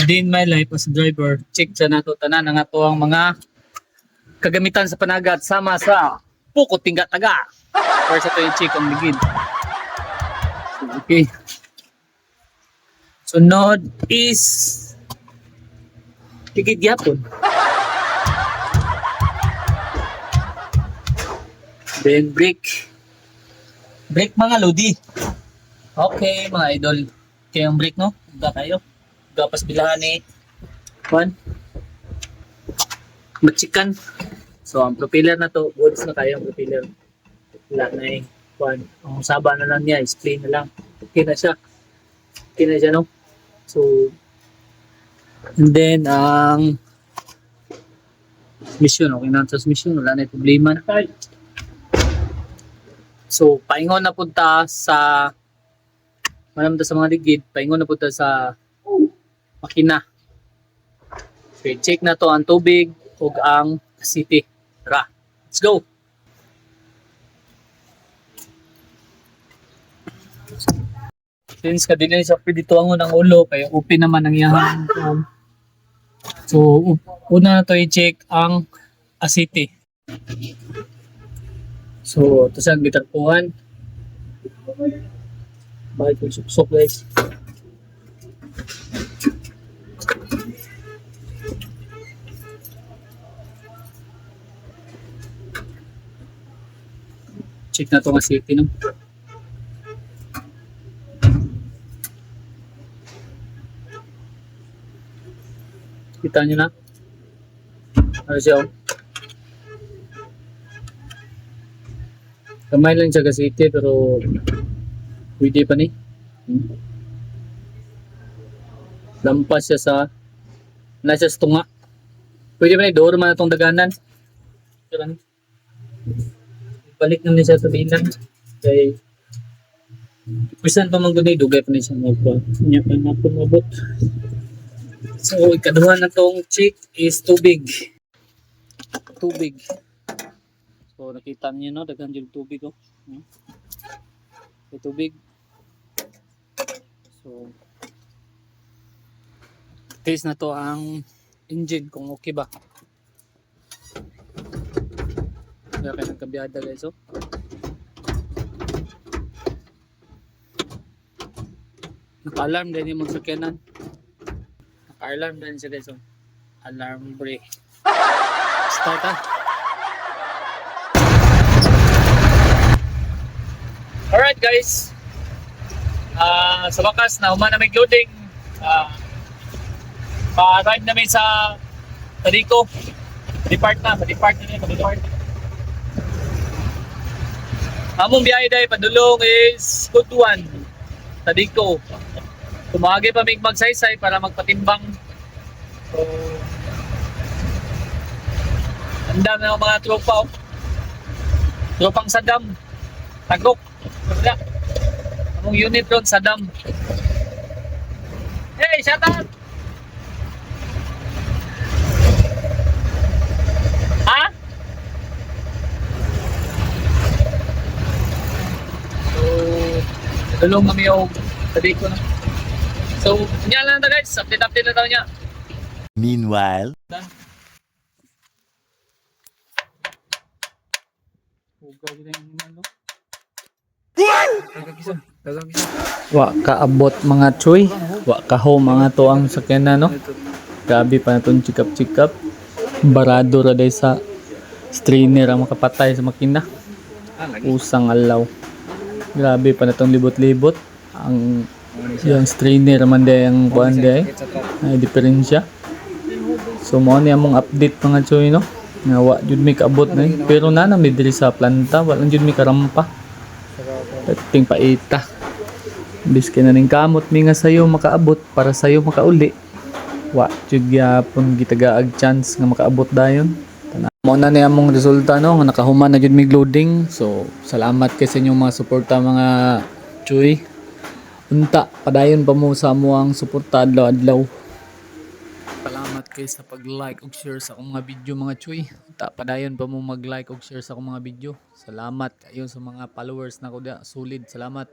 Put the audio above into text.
Day in my life as a driver, check sa nato tanan ang ato ang mga kagamitan sa panagat sama sa pukot tingga taga. Or sa to yung check ang ligid. Okay. Sunod is ligid yapon. Then brake. Brake mga lodi. Okay mga idol. Kaya ang brake no? Uga tayo. Gapas bilahan ni Juan. Machikan. So ang propeller na to, goods na tayo ang propeller. Wala na eh. Juan. Ang saba na lang niya, explain na lang. Okay na siya. Okay na siya no? So and then ang mission, okay na transmission, wala na yung problema. So paingon na punta sa manamda sa mga ligid, paingon na punta sa makina. So check na to ang tubig ug ang city. Tara, let's go! Since kadili sa dito ang unang ulo, kaya open naman ang iyang so una na to i-check ang asiti. So ito siyang gitakpuhan. Bakit yung suksok guys? Check na itong asiti no? Kita nyo na? Ano siya oh? Kamay lang siya kasiti pero pwede pa ni. Lampas siya sa nasa tunga. Pwede pa ni door man itong daganan. Balik na niya sa tabinan. Kay pisan pa maggunay dugay pa niya sa magpa. Niya pa na po mabot. So ikaduha na tong check is tubig. Tubig. So nakita niyo no, daghan yung tubig oh. May tubig. So test na to ang engine kung okay ba. Kaya kayo nagkabiyada guys oh. Naka-alarm din yung mga sakyanan. Naka-alarm din siya guys oh. Alarm brake. Start ah. Alright guys, sa wakas na humana may loading, pa-arrive namin sa Tadico, pa-depart na. Among biyahe dahil padulong is Kutuan, Tadico. Tumagay pa may magsaysay para magpatimbang. So, andam na mga tropa oh. Tropang Sadam, Tagok. Wala. Among unit ron sa dam. Hey, shout out! Ha? So, tulong kami yung tabi ko na. So, niya lang na guys. Update na daw niya. Meanwhile, wa kaabot mga choy, wa kaho mga to ang sakyanan no. Grabe pa natong chikap barado ra day sa strainer ang makapatay sa makina. Usang alaw. Grabe pa natong libot-libot ang yung strainer man day ang kuan day ay diferensya. So mo ni among update mga choy no. Nga wa jud mi kaabot na pero nana mi diri sa planta wa lang jud mi karampa. Ting paita. Biski na ning kamot mi nga sayo makaabot para sayo makauli. Wa jud gyapon gitagaag chance nga makaabot dayon. Mao na ni among resulta no nga nakahuman na jud mig loading. So salamat kay sa inyong mga suporta mga chuy. Unta padayon pa mo sa amuang suporta adlaw-adlaw. Salamat kay sa pag-like ug share sa akong mga video mga chuy. Unta padayon pa mo mag-like ug share sa akong mga video. Salamat kayo sa mga followers na ko da. Solid, salamat.